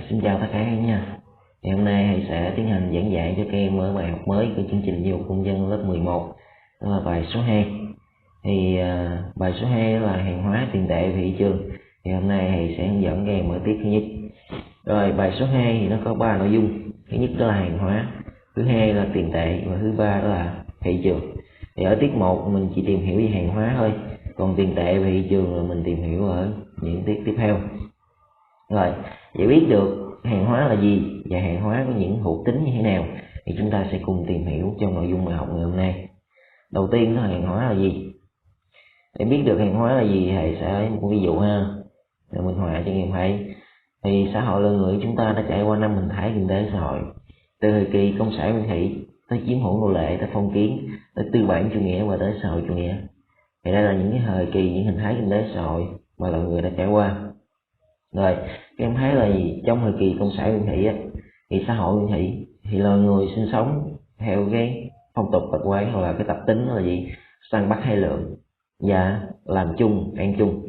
Xin chào tất cả các em nha. Thì hôm nay thầy sẽ tiến hành giảng dạy cho các em ở bài học mới của chương trình giáo dục công dân lớp 11, đó là bài số 2. Thì bài số 2 là hàng hóa, tiền tệ và thị trường. Thì hôm nay thầy sẽ hướng dẫn các em ở tiết thứ nhất. Rồi bài số 2 thì nó có 3 nội dung. Thứ nhất đó là hàng hóa, thứ hai là tiền tệ và thứ ba đó là thị trường. Thì ở tiết 1 mình chỉ tìm hiểu về hàng hóa thôi, còn tiền tệ và thị trường là mình tìm hiểu ở những tiết tiếp theo. Rồi, để biết được hàng hóa là gì và hàng hóa có những thuộc tính như thế nào thì chúng ta sẽ cùng tìm hiểu trong nội dung bài học ngày hôm nay. Đầu tiên là hàng hóa là gì. Để biết được hàng hóa là gì thầy sẽ lấy một ví dụ ha. Rồi mình họa cho em thấy. Thì xã hội loài người chúng ta đã trải qua 5 hình thái kinh tế xã hội, từ thời kỳ công sản nguyên thủy tới chiếm hữu nô lệ, tới phong kiến, tới tư bản chủ nghĩa và tới xã hội chủ nghĩa. Thì đây là những cái thời kỳ, những hình thái kinh tế xã hội mà loài người đã trải qua. Rồi, các em thấy là gì? Trong thời kỳ công sản nguyên thủy á, thì xã hội nguyên thủy thì loài người sinh sống theo cái phong tục tập quán hoặc là cái tập tính là gì? Săn bắt hay lượm và làm chung, ăn chung.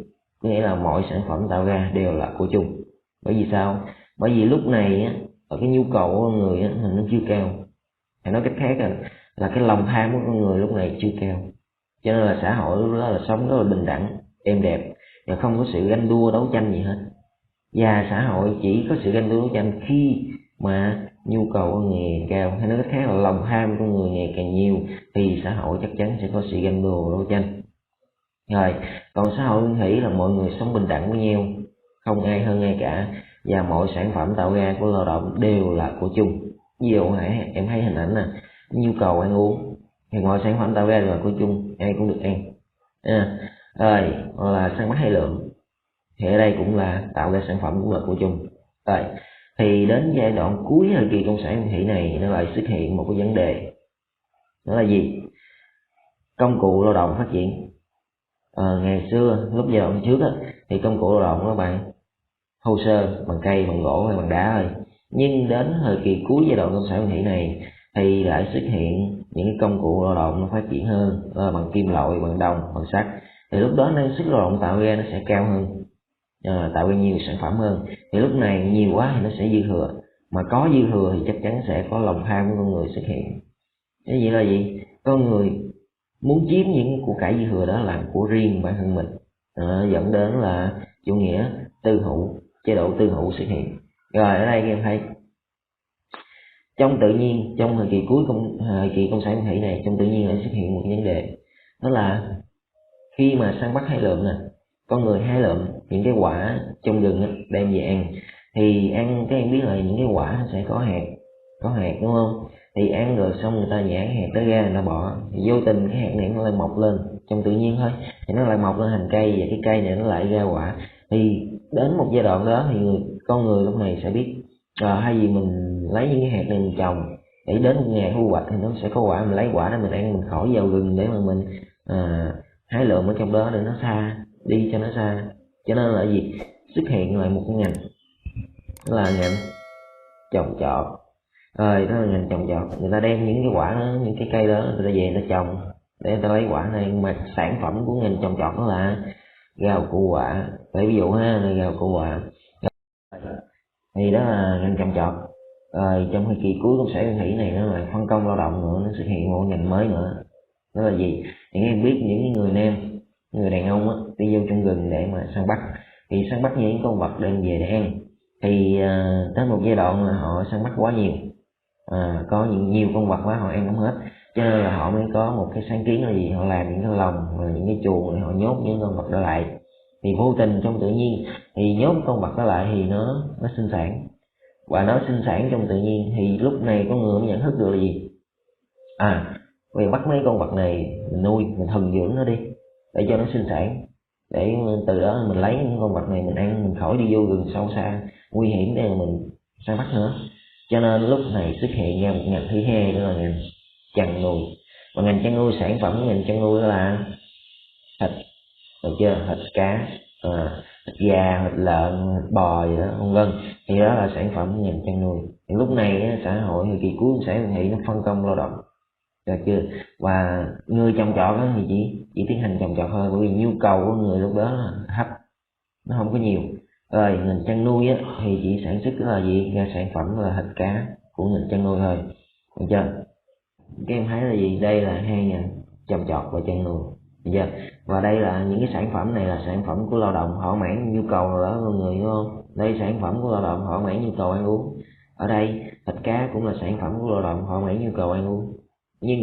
Có nghĩa là mọi sản phẩm tạo ra đều là của chung. Bởi vì sao? Bởi vì lúc này á, ở cái nhu cầu của con người á, nó chưa cao. Hay nói cách khác là cái lòng tham của con người lúc này chưa cao. Cho nên là xã hội lúc đó là sống rất là bình đẳng, êm đẹp và không có sự ganh đua đấu tranh gì hết. Và xã hội chỉ có sự ganh đua đấu tranh khi mà nhu cầu con người ngày cao, hay nói cách khác là lòng tham của người ngày càng nhiều thì xã hội chắc chắn sẽ có sự ganh đua đấu tranh. Rồi, còn xã hội nguyên thủy là mọi người sống bình đẳng với nhau, không ai hơn ai cả, và mọi sản phẩm tạo ra của lao động đều là của chung. Ví dụ em thấy hình ảnh nè, nhu cầu ăn uống thì mọi sản phẩm tạo ra đều là của chung, ai cũng được ăn. Rồi, hoặc là săn bắt hay lượm thì ở đây cũng là tạo ra sản phẩm cũng là của chung. Rồi, thì đến giai đoạn cuối thời kỳ công sản nguyên thủy này nó lại xuất hiện một cái vấn đề, đó là gì? Công cụ lao động phát triển. Ngày xưa lúc giai đoạn trước á, thì công cụ lao động đó bạn thô sơ, bằng cây, bằng gỗ hay bằng đá thôi. Nhưng đến thời kỳ cuối giai đoạn công sản nguyên thủy này thì lại xuất hiện những cái công cụ lao động nó phát triển hơn, bằng kim loại, bằng đồng, bằng sắt. Thì lúc đó năng suất lao động tạo ra nó sẽ cao hơn, tạo ra nhiều sản phẩm hơn. Thì lúc này nhiều quá thì nó sẽ dư thừa, mà có dư thừa thì chắc chắn sẽ có lòng tham của con người xuất hiện. Cái gì là gì? Con người muốn chiếm những của cải dư thừa đó làm của riêng bản thân mình, dẫn đến là chủ nghĩa tư hữu, chế độ tư hữu xuất hiện. Rồi ở đây các em thấy trong tự nhiên, trong thời kỳ cuối thời kỳ công sản nguyên thủy này, trong tự nhiên lại xuất hiện một vấn đề, đó là khi mà săn bắt hái lượm nè, con người hái lượm những cái quả trong rừng đem về ăn, thì ăn các em biết là những cái quả nó sẽ có hạt đúng không? Thì ăn rồi xong người ta nhả hạt tới ra, người ta bỏ, thì vô tình cái hạt này nó lại mọc lên trong tự nhiên thôi, thì nó lại mọc lên thành cây, và cái cây này nó lại ra quả. Thì đến một giai đoạn đó thì con người lúc này sẽ biết hay vì mình lấy những cái hạt này mình trồng, để đến một ngày thu hoạch thì nó sẽ có quả, mình lấy quả đó mình ăn, mình khỏi vào rừng để mà mình hái lượm ở trong đó để nó xa đi cho nó xa. Cho nên là gì? Xuất hiện lại một cái ngành, đó là ngành trồng trọt. Rồi đó là ngành trồng trọt, người ta đem những cái quả đó, những cái cây đó người ta về người ta trồng để người ta lấy quả này. Mà sản phẩm của ngành trồng trọt đó là rau củ quả, để ví dụ ha, là rau củ quả. Thì đó là ngành trồng trọt. Rồi trong thời kỳ cuối công sản nguyên thủy này nó lại phân công lao động nữa, nó xuất hiện một ngành mới nữa, đó là gì? Thì em biết những người nam, người đàn ông á, đi vô trong rừng để mà săn bắt, thì săn bắt những con vật đem về để ăn. Thì tới một giai đoạn là họ săn bắt quá nhiều, có nhiều con vật quá, họ ăn không hết, cho nên là họ mới có một cái sáng kiến là gì? Họ làm những cái lồng và những cái chuồng để họ nhốt những con vật đó lại. Thì vô tình trong tự nhiên thì nhốt con vật đó lại thì nó sinh sản, và nó sinh sản trong tự nhiên thì lúc này con người mới nhận thức được là gì? Bây giờ bắt mấy con vật này mình nuôi, mình thuần dưỡng nó đi để cho nó sinh sản, để từ đó mình lấy những con vật này mình ăn, mình khỏi đi vô rừng sâu xa nguy hiểm để mình săn bắt nữa. Cho nên lúc này xuất hiện ra một ngành thứ hai, đó là ngành chăn nuôi. Và ngành chăn nuôi, sản phẩm của ngành chăn nuôi đó là thịt, được chưa? Thịt cá, thịt gà, thịt lợn, thịt bò gì đó, vân vân. Thì đó là sản phẩm của ngành chăn nuôi. Thì lúc này xã hội thời kỳ cuối xã hội nó phân công lao động, được chưa? Và người trồng trọt thì chỉ tiến hành trồng trọt thôi, bởi vì nhu cầu của người lúc đó là thấp, nó không có nhiều. Rồi ngành chăn nuôi á, thì chỉ sản xuất là gì, ra sản phẩm là thịt cá của ngành chăn nuôi thôi, được chưa? Các em thấy là gì, đây là hai ngành trồng trọt và chăn nuôi, được chưa? Và đây là những cái sản phẩm này là sản phẩm của lao động thỏa mãn nhu cầu nào đó con người, đúng không? Đây sản phẩm của lao động thỏa mãn nhu cầu ăn uống. Ở đây thịt cá cũng là sản phẩm của lao động thỏa mãn nhu cầu ăn uống, nhưng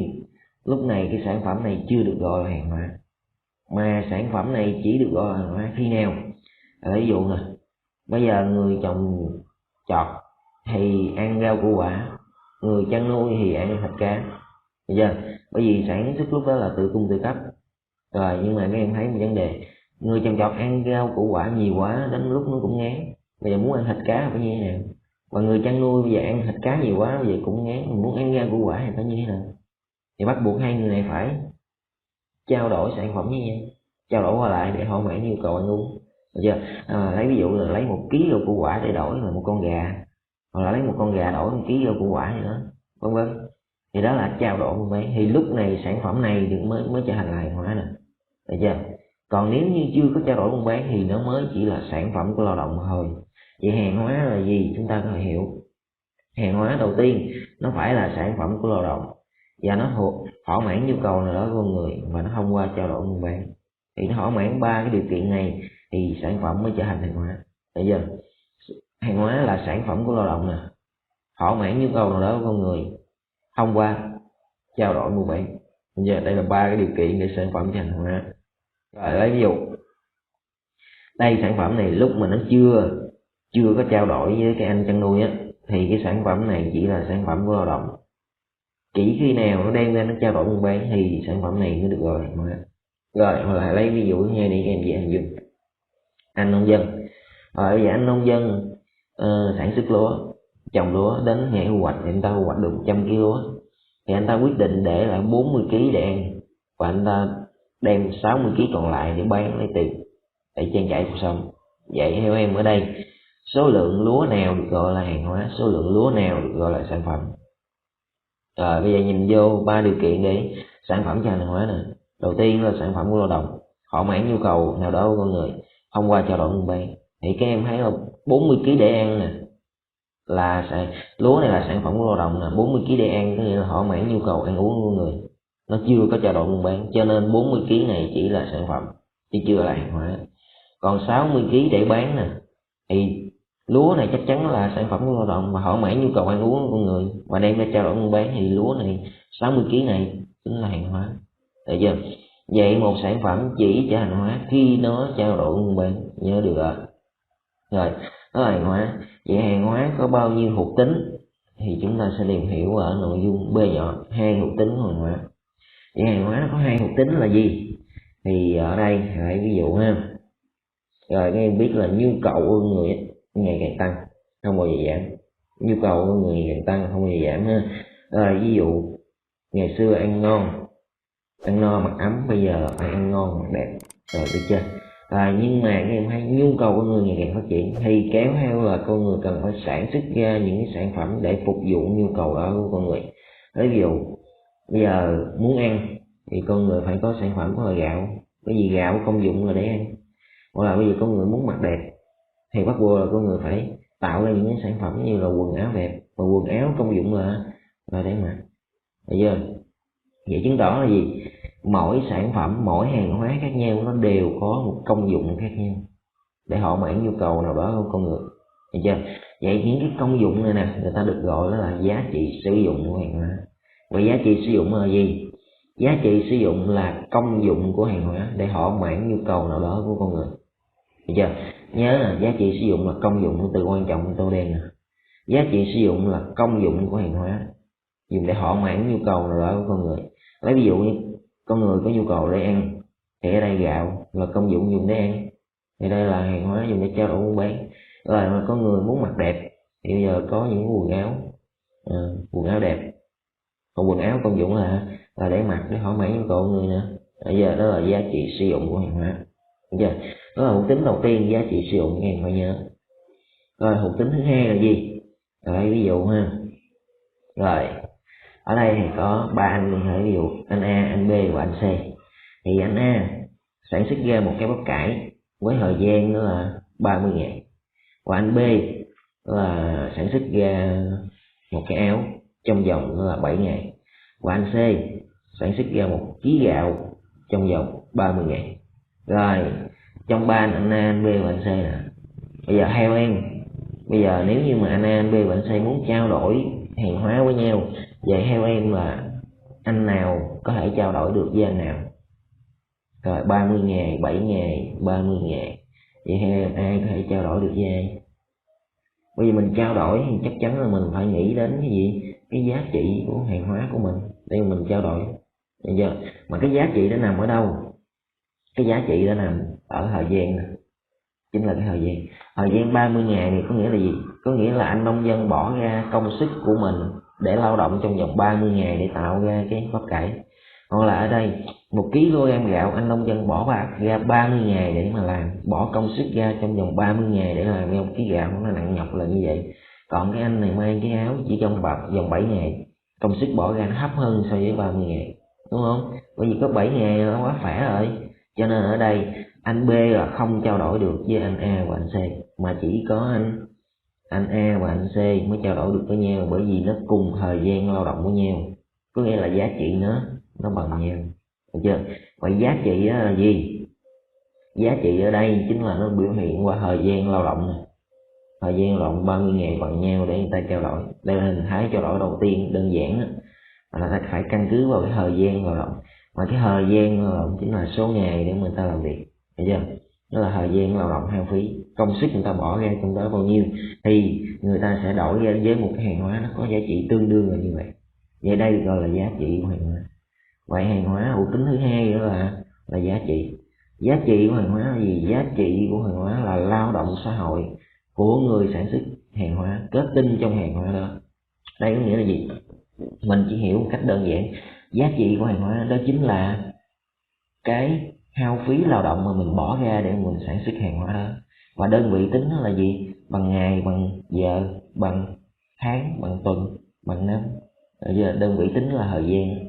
lúc này cái sản phẩm này chưa được gọi là hàng hóa, mà sản phẩm này chỉ được gọi là hàng hóa khi nào, ví dụ nè, bây giờ người trồng trọt thì ăn rau củ quả, người chăn nuôi thì ăn thịt cá, được chưa? Bởi vì sản xuất lúc đó là tự cung tự cấp. Rồi nhưng mà các em thấy một vấn đề, người trồng trọt ăn rau củ quả nhiều quá đến lúc nó cũng ngán, bây giờ muốn ăn thịt cá phải như thế nào? Và người chăn nuôi bây giờ ăn thịt cá nhiều quá bây giờ cũng ngán, muốn ăn rau củ quả thì phải như thế nào? Thì bắt buộc hai người này phải trao đổi sản phẩm với nhau, trao đổi qua lại để thỏa mãn nhu cầu ăn uống, được chưa? Lấy ví dụ là lấy 1 kg rau củ quả để đổi là 1 con gà, hoặc là lấy 1 con gà đổi 1 kg rau củ quả gì đó, vân vân. Thì đó là trao đổi buôn bán, thì lúc này sản phẩm này được mới trở thành là hàng hóa nè, được chưa? Còn nếu như chưa có trao đổi buôn bán thì nó mới chỉ là sản phẩm của lao động thôi. Vậy hàng hóa là gì, chúng ta có thể hiểu. Hàng hóa đầu tiên nó phải là sản phẩm của lao động và nó thỏa mãn nhu cầu nào đó của con người và nó thông qua trao đổi buôn bán. Thì nó thỏa mãn 3 cái điều kiện này thì sản phẩm mới trở thành hàng hóa, được chưa? Hàng hóa là sản phẩm của lao động nè, thỏa mãn nhu cầu nào đó của con người thông qua trao đổi buôn bán. Giờ đây là 3 cái điều kiện để sản phẩm trở thành hàng hóa. Rồi lấy ví dụ, đây sản phẩm này lúc mà nó chưa có trao đổi với cái anh chăn nuôi á, thì cái sản phẩm này chỉ là sản phẩm của lao động. Chỉ khi nào nó đem ra nó trao đổi buôn bán thì sản phẩm này mới được gọi là hàng hóa. Rồi hoặc là lấy ví dụ như đi em dễ hình dung, anh nông dân, bây giờ anh nông dân sản xuất lúa, trồng lúa, đến ngày thu hoạch thì anh ta thu hoạch được 100 kg lúa, thì anh ta quyết định để lại 40 kg để ăn và anh ta đem 60 kg còn lại để bán lấy tiền để trang trải cuộc sống. Vậy theo em ở đây số lượng lúa nào được gọi là hàng hóa, số lượng lúa nào được gọi là sản phẩm? Rồi bây giờ nhìn vô 3 điều kiện để sản phẩm trở thành hàng hóa nè. Đầu tiên là sản phẩm của lao động, thỏa mãn nhu cầu nào đó của con người thông qua trao đổi buôn bán. Thì các em thấy là 40 kg để ăn nè, là lúa này là sản phẩm của lao động nè, 40 kg để ăn có nghĩa là thỏa mãn nhu cầu ăn uống của người, nó chưa có trao đổi buôn bán, cho nên 40 kg này chỉ là sản phẩm chứ chưa là hàng hóa. Còn 60 kg để bán nè, thì lúa này chắc chắn là sản phẩm của lao động và thỏa mãn nhu cầu ăn uống của con người và đem ra trao đổi buôn bán, thì lúa này 60 kg này chính là hàng hóa, được chưa? Vậy một sản phẩm chỉ trở thành hàng hóa khi nó trao đổi buôn bán, nhớ được rồi. Rồi đó là hàng hóa. Vậy hàng hóa có bao nhiêu thuộc tính thì chúng ta sẽ tìm hiểu ở nội dung B nhỏ, 2 thuộc tính của hàng hóa. Vậy hàng hóa nó có 2 thuộc tính là gì? Thì ở đây hãy ví dụ ha. Rồi các em biết là nhu cầu của người ngày càng tăng, không bao giờ giảm. Nhu cầu của người ngày càng tăng, không bao giờ giảm ha. Rồi ví dụ ngày xưa ăn ngon, ăn no mặc ấm, bây giờ phải ăn ngon mặc đẹp, rồi được chưa? Nhưng mà các em thấy nhu cầu của người ngày càng phát triển thì kéo theo là con người cần phải sản xuất ra những cái sản phẩm để phục vụ nhu cầu đó của con người. Ví dụ bây giờ muốn ăn thì con người phải có sản phẩm của là gạo, bởi vì gạo công dụng là để ăn. Hoặc là bây giờ con người muốn mặc đẹp thì bắt buộc là con người phải tạo ra những cái sản phẩm như là quần áo đẹp, và quần áo công dụng là để mặc, được chưa? Vậy chứng tỏ là gì? Mỗi sản phẩm, mỗi hàng hóa khác nhau nó đều có một công dụng khác nhau để thỏa mãn nhu cầu nào đó của con người, được chưa? Vậy những cái công dụng này nè, người ta được gọi là giá trị sử dụng của hàng hóa. Vậy giá trị sử dụng là gì? Giá trị sử dụng là công dụng của hàng hóa để thỏa mãn nhu cầu nào đó của con người, được chưa? Nhớ là giá trị sử dụng là công dụng, từ quan trọng tô đen nè. Giá trị sử dụng là công dụng của hàng hóa dùng để thỏa mãn nhu cầu nào đó của con người. Lấy ví dụ như con người có nhu cầu để ăn thì ở đây gạo là công dụng dùng để ăn, thì đây là hàng hóa dùng để trao đổi buôn bán. Rồi mà con người muốn mặc đẹp thì bây giờ có những quần áo đẹp, còn quần áo công dụng là để mặc, để thỏa mãn nhu cầu của người nè. Bây giờ đó là giá trị sử dụng của hàng hóa, được chưa? Đó là thuộc tính đầu tiên, giá trị sử dụng, các em phải nhớ. Rồi thuộc tính thứ hai là gì? Rồi ví dụ ha. Rồi ở đây thì có 3 anh liên hệ, ví dụ anh A, anh B và anh C. Thì anh A sản xuất ra một cái bắp cải với thời gian đó là 30 ngày, Và anh B là sản xuất ra một cái áo trong vòng là 7 ngày. Và anh C sản xuất ra 1 kg gạo trong vòng 30 ngày. Rồi trong ba anh A, anh B và anh C nè, bây giờ theo em, bây giờ nếu như mà anh A, anh B và anh C muốn trao đổi hàng hóa với nhau, vậy theo em là anh nào có thể trao đổi được với anh nào? Rồi 30 ngày, 7 ngày, 30 ngày, vậy theo em ai có thể trao đổi được với ai? Bây giờ mình trao đổi thì chắc chắn là mình phải nghĩ đến cái gì? Cái giá trị của hàng hóa của mình để mình trao đổi. Bây giờ mà cái giá trị đó nằm ở đâu? Cái giá trị đó nằm ở thời gian, chính là cái thời gian. Thời gian 30 ngày này có nghĩa là gì? Có nghĩa là anh nông dân bỏ ra công sức của mình để lao động trong vòng 30 ngày để tạo ra cái bắp cải. Còn là ở đây 1 kg gạo anh nông dân bỏ ra 30 ngày để mà làm, bỏ công sức ra trong vòng 30 ngày để làm ra 1 kg gạo, nó nặng nhọc là như vậy. Còn cái anh này may cái áo chỉ trong vòng 7 ngày, công sức bỏ ra nó thấp hơn so với 30 ngày, đúng không? Bởi vì có 7 ngày nó quá khỏe rồi. Cho nên ở đây anh B là không trao đổi được với anh A và anh C, mà chỉ có anh A và anh C mới trao đổi được với nhau, bởi vì nó cùng thời gian lao động với nhau, có nghĩa là giá trị nó bằng nhau, được chưa? Vậy giá trị đó là gì? Giá trị ở đây chính là nó biểu hiện qua thời gian lao động này. Thời gian lao động 30 ngày bằng nhau để người ta trao đổi. Đây là hình thái trao đổi đầu tiên đơn giản đó, là ta phải căn cứ vào cái thời gian lao động, mà cái thời gian lao động chính là số ngày để người ta làm việc, được chưa? Đó là thời gian lao động hao phí, công sức người ta bỏ ra trong đó bao nhiêu thì người ta sẽ đổi ra với một cái hàng hóa nó có giá trị tương đương là như vậy. Vậy đây được gọi là giá trị của hàng hóa. Vậy hàng hóa hữu tính thứ hai đó là giá trị. Giá trị của hàng hóa là gì? Giá trị của hàng hóa là lao động xã hội của người sản xuất hàng hóa, kết tinh trong hàng hóa đó. Đây có nghĩa là gì? Mình chỉ hiểu một cách đơn giản, giá trị của hàng hóa đó chính là cái hao phí lao động mà mình bỏ ra để mình sản xuất hàng hóa đó. Và đơn vị tính nó là gì? Bằng ngày, bằng giờ, bằng tháng, bằng tuần, bằng năm. Giờ đơn vị tính là thời gian.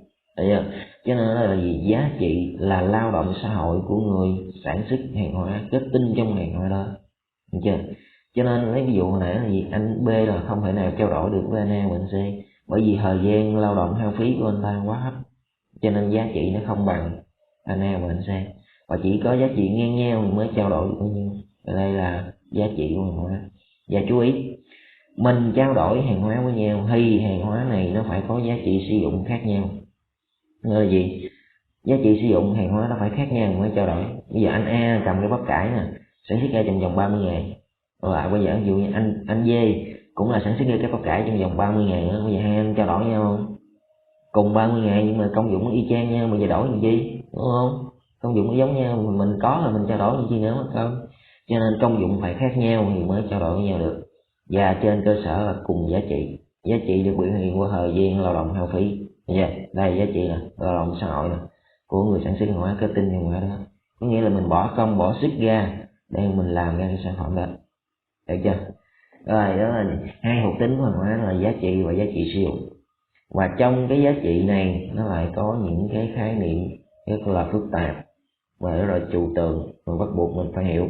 Cho nên là gì? Giá trị là lao động xã hội của người sản xuất hàng hóa, kết tinh trong hàng hóa đó, được chưa? Cho nên lấy ví dụ hồi nãy là gì? Anh B là không thể nào trao đổi được với anh A và anh C, bởi vì thời gian lao động hao phí của anh ta quá thấp, cho nên giá trị nó không bằng anh A và anh C, và chỉ có giá trị ngang nhau thì mới trao đổi được với nhau. Đây là giá trị của hàng hóa. Và chú ý, mình trao đổi hàng hóa với nhau thì hàng hóa này nó phải có giá trị sử dụng khác nhau. Nghĩa là gì? Giá trị sử dụng hàng hóa nó phải khác nhau mới trao đổi. Bây giờ anh A cầm cái bắp cải nè, sản xuất ra trong vòng 30 ngày. Rồi bây giờ ví dụ như anh D cũng là sản xuất ra cái bắp cải trong vòng 30 ngày nữa. Bây giờ hai anh trao đổi nhau không? Cùng 30 ngày nhưng mà công dụng nó y chang nhau, bây giờ đổi làm chi, đúng không? Công dụng nó giống nhau, mình có là mình trao đổi làm chi nữa mất không? Cho nên công dụng phải khác nhau thì mới trao đổi với nhau được. Và trên cơ sở là cùng giá trị. Giá trị được biểu hiện qua thời gian lao động hao phí. Đây giá trị là lao động xã hội này, của người sản xuất hàng hóa, kết tinh hàng hóa đó. Có nghĩa là mình bỏ công bỏ sức ra để mình làm ra cái sản phẩm đó, được chưa? Rồi đó là hai thuộc tính của hàng hóa là giá trị và giá trị sử dụng. Và trong cái giá trị này nó lại có những cái khái niệm rất là phức tạp và rất là trừu tượng mà bắt buộc mình phải hiểu.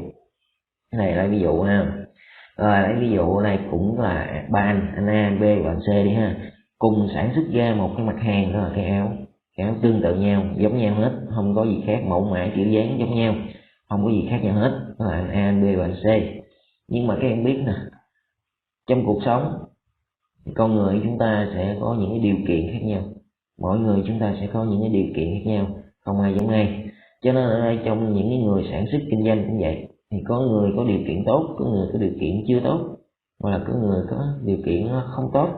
Cái này là ví dụ ha. Rồi lấy ví dụ này cũng là ba anh A, anh B và anh C đi ha, cùng sản xuất ra một cái mặt hàng, đó là cái áo tương tự nhau, giống nhau hết, không có gì khác, mẫu mã kiểu dáng giống nhau, không có gì khác nhau hết, đó là anh A, anh B và anh C. Nhưng mà các em biết nè, trong cuộc sống con người chúng ta sẽ có những cái điều kiện khác nhau, mỗi người chúng ta sẽ có những cái điều kiện khác nhau, không ai giống ai. Cho nên ở đây trong những cái người sản xuất kinh doanh cũng vậy, thì có người có điều kiện tốt, có người có điều kiện chưa tốt, hoặc là có người có điều kiện nó không tốt,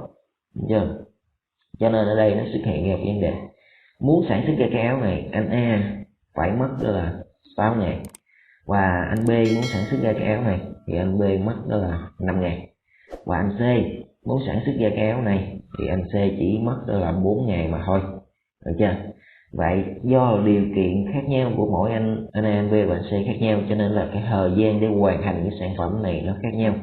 được chưa? Cho nên ở đây nó xuất hiện ra vấn đề muốn sản xuất ra cái áo này, anh A phải mất đó là 6 ngày, và anh B muốn sản xuất ra cái áo này thì anh B mất đó là 5 ngày, và anh C muốn sản xuất ra cái áo này thì anh C chỉ mất đó là 4 ngày mà thôi, được chưa? Vậy do điều kiện khác nhau của mỗi anh A, anh B và anh C khác nhau, cho nên là cái thời gian để hoàn thành cái sản phẩm này nó khác nhau.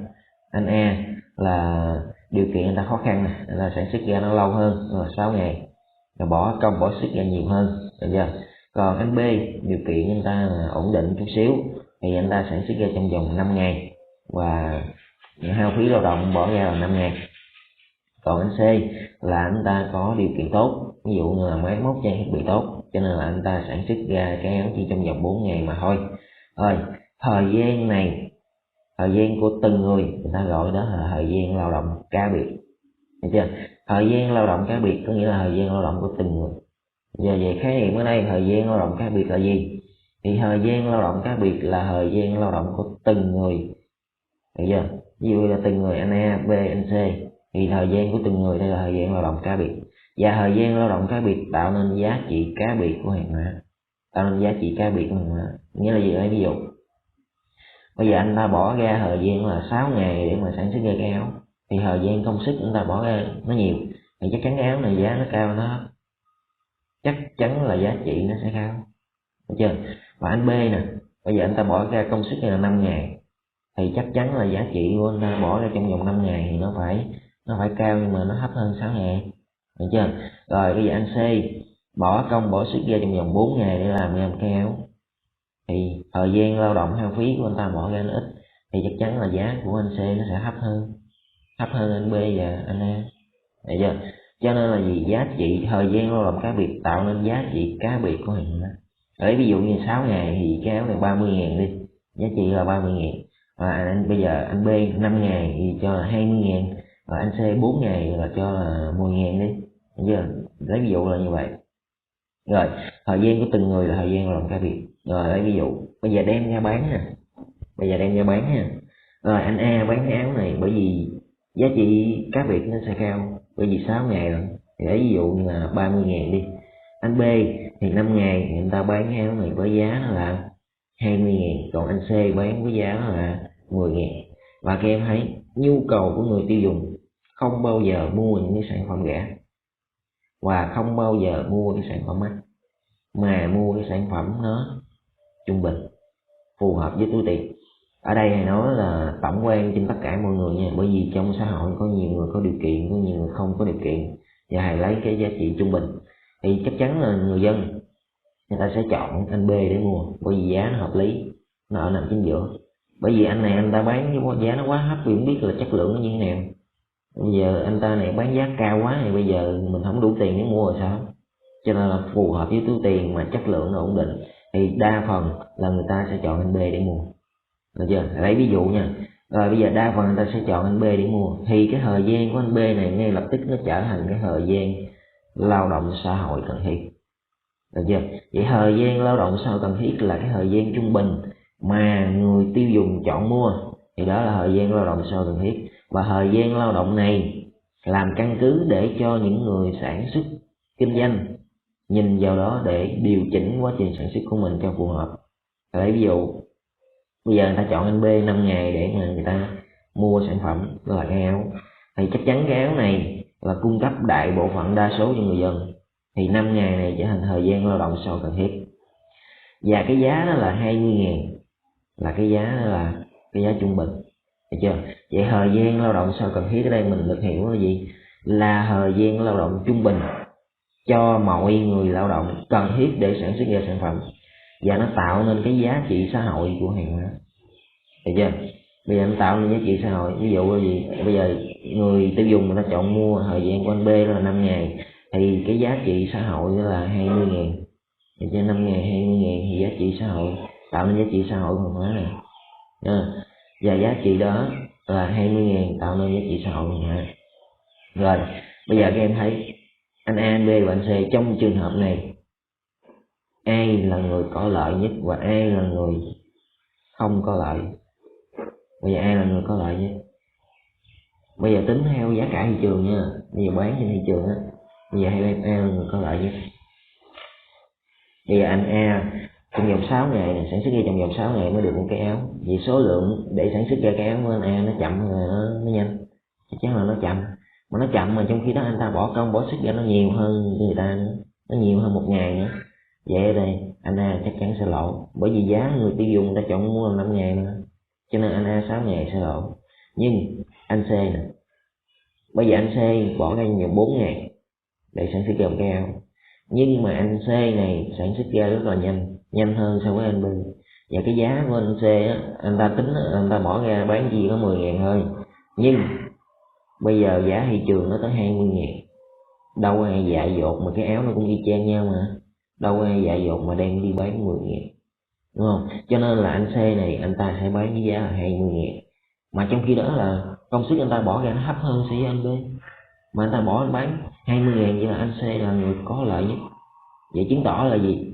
Anh A là điều kiện anh ta khó khăn này, là sản xuất ra nó lâu hơn, là 6 ngày, là bỏ công bỏ sức ra nhiều hơn, được chưa? Còn anh B điều kiện anh ta là ổn định chút xíu thì anh ta sản xuất ra trong vòng 5 ngày, và hao phí lao động bỏ ra là 5.000. Còn anh C là anh ta có điều kiện tốt, ví dụ như là máy móc trang thiết bị tốt, cho nên là anh ta sản xuất ra cái áo chỉ trong vòng 4 ngày mà thôi. Rồi thời gian này, thời gian của từng người ta gọi đó là thời gian lao động cá biệt, được chưa? Thời gian lao động cá biệt có nghĩa là thời gian lao động của từng người. Giờ về khái niệm ở đây thời gian lao động cá biệt là gì? Thì thời gian lao động cá biệt là thời gian lao động của từng người, được chưa? Ví dụ là từng người anh A, B, anh C, thì thời gian của từng người đây là thời gian lao động cá biệt. Và thời gian lao động cá biệt tạo nên giá trị cá biệt của hàng hóa, tạo nên giá trị cá biệt của hàng hóa. Nghĩa là gì? Đây ví dụ bây giờ anh ta bỏ ra thời gian là 6 ngày để mà sản xuất ra cái áo, thì thời gian công sức anh ta bỏ ra nó nhiều, thì chắc chắn cái áo này giá nó cao, nó chắc chắn là giá trị nó sẽ cao, được chưa? Và anh B nè, bây giờ anh ta bỏ ra công sức này là 5 ngày, thì chắc chắn là giá trị của anh ta bỏ ra trong vòng 5 ngày thì nó phải cao, nhưng mà nó thấp hơn 6 ngày, được chưa? Rồi bây giờ anh C bỏ công bỏ sức ra trong vòng 4 ngày để làm ra một cái áo, thì thời gian lao động hao phí của anh ta bỏ ra nó ít, thì chắc chắn là giá của anh C nó sẽ thấp hơn anh B và anh A, được chưa? Cho nên là gì? Giá trị thời gian lao động cá biệt tạo nên giá trị cá biệt của hàng hóa. Đấy, ví dụ như 6 ngày thì cái áo này 30.000 đi, giá trị là 30.000. Và bây giờ anh B 5 ngày thì cho là 20.000, và anh C 4 ngày là cho là 10.000 đi, được chưa? Lấy ví dụ là như vậy. Rồi thời gian của từng người là thời gian lao động cá biệt. Rồi lấy ví dụ bây giờ đem ra bán nè, rồi anh A bán cái áo này bởi vì giá trị cá biệt nó sẽ cao, bởi vì 6 ngày rồi, thì lấy ví dụ như là 30.000 đi. Anh B thì 5 ngày thì người ta bán cái áo này với giá nó là 20.000, còn anh C bán với giá nó là 10.000. Và các em thấy nhu cầu của người tiêu dùng không bao giờ mua những cái sản phẩm rẻ, và không bao giờ mua cái sản phẩm mắc, mà mua cái sản phẩm nó trung bình, phù hợp với túi tiền. Ở đây thầy nói là tổng quan trên tất cả mọi người nha, bởi vì trong xã hội có nhiều người có điều kiện, có nhiều người không có điều kiện, và thầy lấy cái giá trị trung bình, thì chắc chắn là người dân người ta sẽ chọn anh B để mua, bởi vì giá nó hợp lý, nó ở nằm chính giữa. Bởi vì anh này anh ta bán với giá nó quá thấp, vì không biết là chất lượng nó như thế nào. Bây giờ anh ta này bán giá cao quá thì bây giờ mình không đủ tiền để mua rồi sao? Cho nên là phù hợp với túi tiền mà chất lượng nó ổn định, thì đa phần là người ta sẽ chọn anh B để mua, được chưa? Lấy ví dụ nha. Rồi bây giờ đa phần người ta sẽ chọn anh B để mua, thì cái thời gian của anh B này ngay lập tức nó trở thành cái thời gian lao động xã hội cần thiết, được chưa? Vậy thời gian lao động xã hội cần thiết là cái thời gian trung bình mà người tiêu dùng chọn mua, thì đó là thời gian lao động xã hội cần thiết. Và thời gian lao động này làm căn cứ để cho những người sản xuất kinh doanh nhìn vào đó để điều chỉnh quá trình sản xuất của mình cho phù hợp. Lấy ví dụ bây giờ người ta chọn anh B 5 ngày để mà người ta mua sản phẩm là cái áo, thì chắc chắn cái áo này là cung cấp đại bộ phận đa số cho người dân, thì 5 ngày này trở thành thời gian lao động xã hội cần thiết. Và cái giá đó là 20.000, là cái giá đó là cái giá trung bình, được chưa? Vậy thời gian lao động xã hội cần thiết ở đây mình được hiểu là gì? Là thời gian lao động trung bình cho mọi người lao động cần thiết để sản xuất ra sản phẩm, và nó tạo nên cái giá trị xã hội của hàng hóa, được chưa? Bây giờ anh tạo nên giá trị xã hội, ví dụ là gì? Bây giờ người tiêu dùng người ta chọn mua, thời gian của anh B đó là 5 ngày, thì cái giá trị xã hội đó là 20.000, thì cho 5 ngày 20.000 thì giá trị xã hội tạo nên giá trị xã hội của hàng hóa này, và giá trị đó là 20.000 tạo nên giá trị xã hội của hàng hóa. Rồi bây giờ các em thấy anh A, anh B và anh C, trong trường hợp này ai là người có lợi nhất và ai là người không có lợi? Bây giờ ai là người có lợi nhất? Bây giờ tính theo giá cả thị trường nha, bây giờ bán trên thị trường á, bây giờ ai là người có lợi nhất? Bây giờ anh A trong vòng 6 ngày này, sản xuất ra trong vòng 6 ngày mới được một cái áo, vì số lượng để sản xuất ra cái áo của anh A nó chậm hay là nó nhanh? Chắc chắn là nó chậm, mà nó chậm mà trong khi đó anh ta bỏ công bỏ sức ra nó nhiều hơn người ta nữa, nó nhiều hơn 1 ngày nữa. Vậy ở đây anh A chắc chắn sẽ lỗ, bởi vì giá người tiêu dùng người ta chọn mua là 5 ngày mà, cho nên anh A 6 ngày sẽ lỗ. Nhưng anh C nè, bây giờ anh C bỏ ra nhiều 4 ngày để sản xuất ra một cái áo, nhưng mà anh C này sản xuất ra rất là nhanh hơn so với anh B, và cái giá của anh C á, anh ta tính anh ta bỏ ra bán gì có 10.000 thôi, Nhưng bây giờ giá thị trường nó tới 20.000, đâu ai dại dột mà cái áo nó cũng y chang nhau mà, đâu ai dại dột mà đem đi bán 10.000, đúng không? Cho nên là anh C này anh ta sẽ bán với giá là 20.000, mà trong khi đó là công sức anh ta bỏ ra nó thấp hơn so với anh B, mà anh ta bỏ anh bán 20.000, vậy là anh C là người có lợi nhất. Vậy chứng tỏ là gì?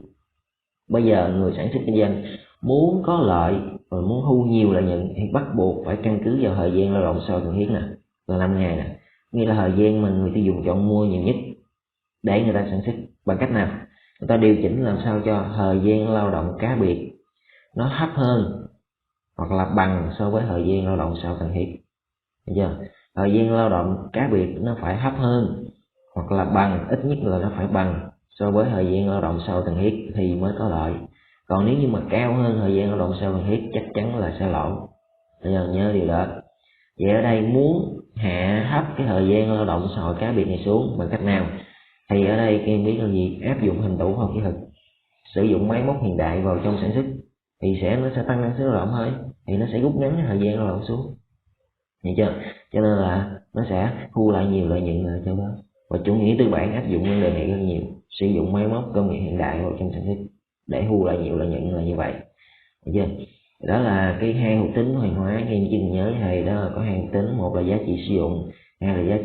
Bây giờ người sản xuất kinh doanh muốn có lợi và muốn thu nhiều lợi nhuận thì bắt buộc phải căn cứ vào thời gian lao động sau cần thiết nè, là 5 ngày nè, nghĩa là thời gian mà người tiêu dùng chọn mua nhiều nhất để người ta sản xuất. Bằng cách nào? Người ta điều chỉnh làm sao cho thời gian lao động cá biệt nó thấp hơn hoặc là bằng so với thời gian lao động sau cần thiết. Được chưa? Thời gian lao động cá biệt nó phải thấp hơn hoặc là bằng, ít nhất là nó phải bằng so với thời gian lao động sau cần thiết thì mới có lợi. Còn nếu như mà cao hơn thời gian lao động sau cần thiết chắc chắn là sẽ lỗ. Bây giờ nhớ điều đó. Vậy ở đây muốn hạ thấp cái thời gian lao động xã hội cá biệt này xuống bằng cách nào? Thì ở đây các em biết là gì? Áp dụng hình tủ khoa học kỹ thuật, sử dụng máy móc hiện đại vào trong sản xuất thì nó sẽ tăng năng suất lao động thôi, thì nó sẽ rút ngắn cái thời gian lao động xuống. Hiểu chưa? Cho nên là nó sẽ thu lại nhiều lợi nhuận là cho đó. Và chủ nghĩa tư bản áp dụng vấn đề này rất nhiều, sử dụng máy móc công nghệ hiện đại vào trong sản xuất để thu lại nhiều lợi nhuận là như vậy. Hiểu chưa? Đó là cái hai thuộc tính của hàng hóa. Các em chỉ cần nhớ thầy đó là có hai thuộc tính, một là giá trị sử dụng, hai là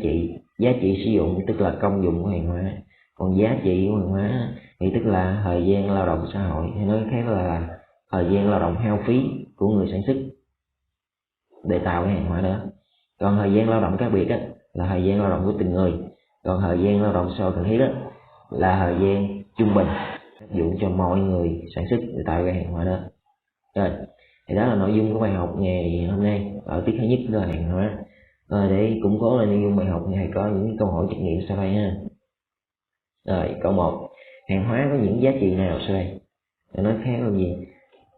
giá trị sử dụng tức là công dụng của hàng hóa, còn giá trị của hàng hóa thì tức là thời gian lao động xã hội, hay nói khác là thời gian lao động hao phí của người sản xuất để tạo cái hàng hóa đó. Còn thời gian lao động cá biệt á, là thời gian lao động của từng người, còn thời gian lao động sau cần thiết đó là thời gian trung bình áp dụng cho mọi người sản xuất để tạo ra hàng hóa đó. Rồi, thì đó là nội dung của bài học ngày hôm nay ở tiết thứ nhất là hàng hóa. Rồi, để củng cố lại nội dung bài học này có những câu hỏi trắc nghiệm sau đây ha. Rồi, câu 1, hàng hóa có những giá trị nào sau đây? Để nói khác là gì?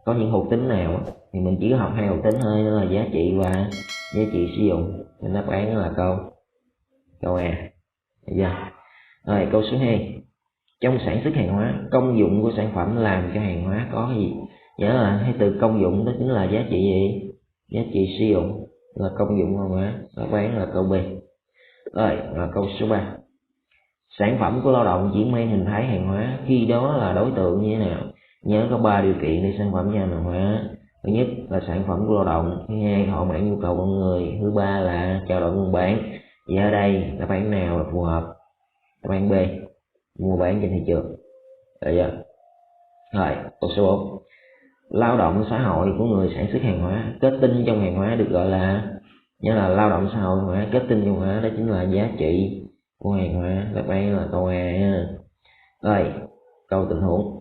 Có những thuộc tính nào thì mình chỉ có học hai thuộc tính thôi, đó là giá trị và giá trị sử dụng. Nên đáp án là câu A. Được chưa? Rồi, câu số 2, trong sản xuất hàng hóa, công dụng của sản phẩm làm cho hàng hóa có cái gì? Nhớ là hay từ công dụng đó chính là giá trị gì? Giá trị sử dụng là công dụng hàng hóa. Đáp án là câu B. Rồi, là câu số 3, sản phẩm của lao động chỉ mang hình thái hàng hóa, khi đó là đối tượng như thế nào? Nhớ có 3 điều kiện để sản phẩm ra hàng hóa. Thứ nhất là sản phẩm của lao động, thứ hai thỏa mãn nhu cầu con người, thứ ba là trao đổi buôn bán. Vậy ở đây đáp án nào là phù hợp? Đáp án B, mua bán trên thị trường. Được chưa? Rồi, câu số 4, lao động xã hội của người sản xuất hàng hóa, kết tinh trong hàng hóa được gọi là, nhớ là lao động xã hội hàng hóa, kết tinh trong hàng hóa đó chính là giá trị của hàng hóa. Đáp án là câu A nha. Rồi, câu tình huống.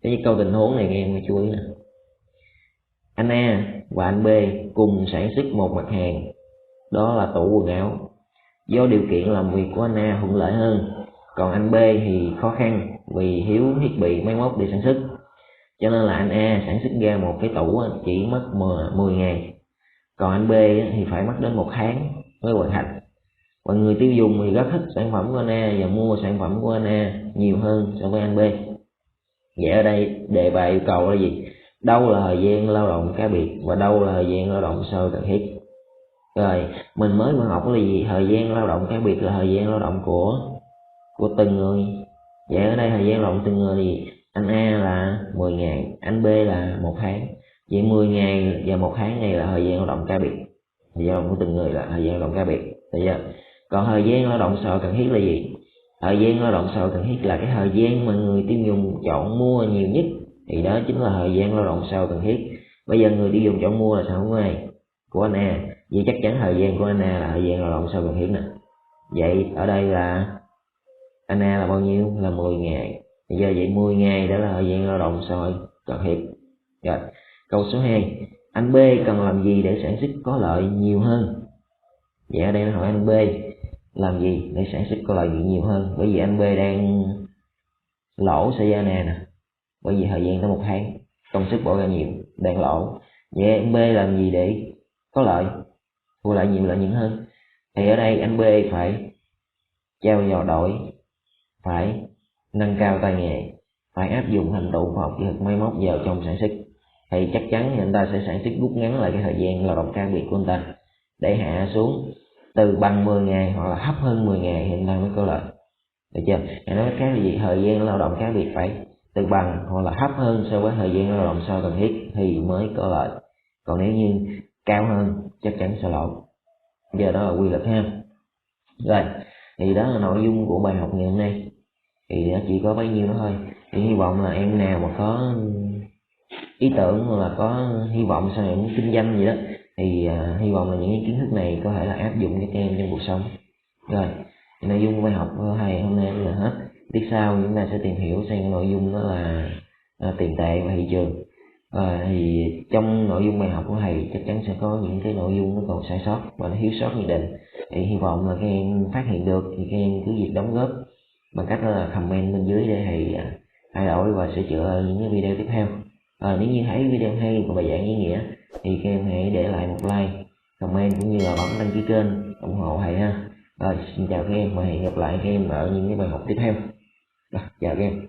Cái câu tình huống này nghe em chú ý nè. Anh A và anh B cùng sản xuất một mặt hàng, đó là tủ quần áo. Do điều kiện làm việc của anh A thuận lợi hơn, còn anh B thì khó khăn vì thiếu thiết bị máy móc để sản xuất, cho nên là anh A sản xuất ra một cái tủ chỉ mất 10 ngày, còn anh B thì phải mất đến 1 tháng mới hoàn thành. Và người tiêu dùng thì rất thích sản phẩm của anh A và mua sản phẩm của anh A nhiều hơn so với anh B. Vậy ở đây đề bài yêu cầu là gì? Đâu là thời gian lao động cá biệt và đâu là thời gian lao động sau cần thiết? Rồi, mình mới vừa học là gì? Thời gian lao động cá biệt là thời gian lao động của từng người. Vậy ở đây thời gian lao động từng người thì anh A là 10 ngày, anh B là 1 tháng. Vậy 10 ngày và 1 tháng này là thời gian lao động cá biệt. Thời gian lao động của từng người là thời gian lao động cá biệt. Được chưa? Còn thời gian lao động sau cần thiết là gì? Thời gian lao động sau cần thiết là cái thời gian mà người tiêu dùng chọn mua nhiều nhất, thì đó chính là thời gian lao động sau cần thiết. Bây giờ người tiêu dùng chọn mua là sản phẩm này của anh A, vậy chắc chắn thời gian của anh A là thời gian lao động sau cần thiết nè. Vậy ở đây là anh A là bao nhiêu? Là 10 ngày. Bây giờ vậy 10 ngày đó là thời gian lao động sau cần thiết. Rồi, câu số 2, anh B cần làm gì để sản xuất có lợi nhiều hơn? Vậy ở đây nó hỏi anh B làm gì để sản xuất có lợi nhuận nhiều hơn, bởi vì anh B đang lỗ xảy ra nè, bởi vì thời gian tới 1 tháng, công sức bỏ ra nhiều, đang lỗ. Vậy anh B làm gì để có lợi, thu lại nhiều lợi nhuận hơn? Thì ở đây anh B phải trao dồi đổi, phải nâng cao tay nghề, phải áp dụng thành tựu khoa học kỹ thuật máy móc vào trong sản xuất, thì chắc chắn anh ta sẽ sản xuất rút ngắn lại cái thời gian lao động cá biệt của anh ta. để hạ xuống từ bằng 10 ngày hoặc là thấp hơn 10 ngày thì ta mới có lợi, được chưa? Thì nói cái gì, thời gian lao động cá biệt phải từ bằng hoặc là thấp hơn so với thời gian lao động sau cần thiết thì mới có lợi, còn nếu như cao hơn chắc chắn sẽ lỗ. Giờ đó là quy luật ha. Rồi thì đó là nội dung của bài học ngày hôm nay, thì nó chỉ có bấy nhiêu đó thôi. Thì hy vọng là em nào mà có ý tưởng hoặc là có hy vọng sau này muốn kinh doanh gì đó thì hy vọng là những cái kiến thức này có thể là áp dụng cho các em trong cuộc sống. Rồi nội dung của bài học thầy hôm nay là hết. Tiếp sau chúng ta sẽ tìm hiểu sang nội dung đó là tiền tệ và thị trường. Thì trong nội dung bài học của thầy chắc chắn sẽ có những cái nội dung nó còn sai sót và nó thiếu sót nhất định, thì hy vọng là các em phát hiện được thì các em cứ việc đóng góp bằng cách là comment bên dưới để thầy thay đổi và sửa chữa những cái video tiếp theo. Nếu như thấy video hay và bài giảng ý nghĩa thì các em hãy để lại một like, comment cũng như là bấm đăng ký kênh ủng hộ thầy ha. Xin chào các em và hẹn gặp lại các em ở những cái bài học tiếp theo. Chào các em.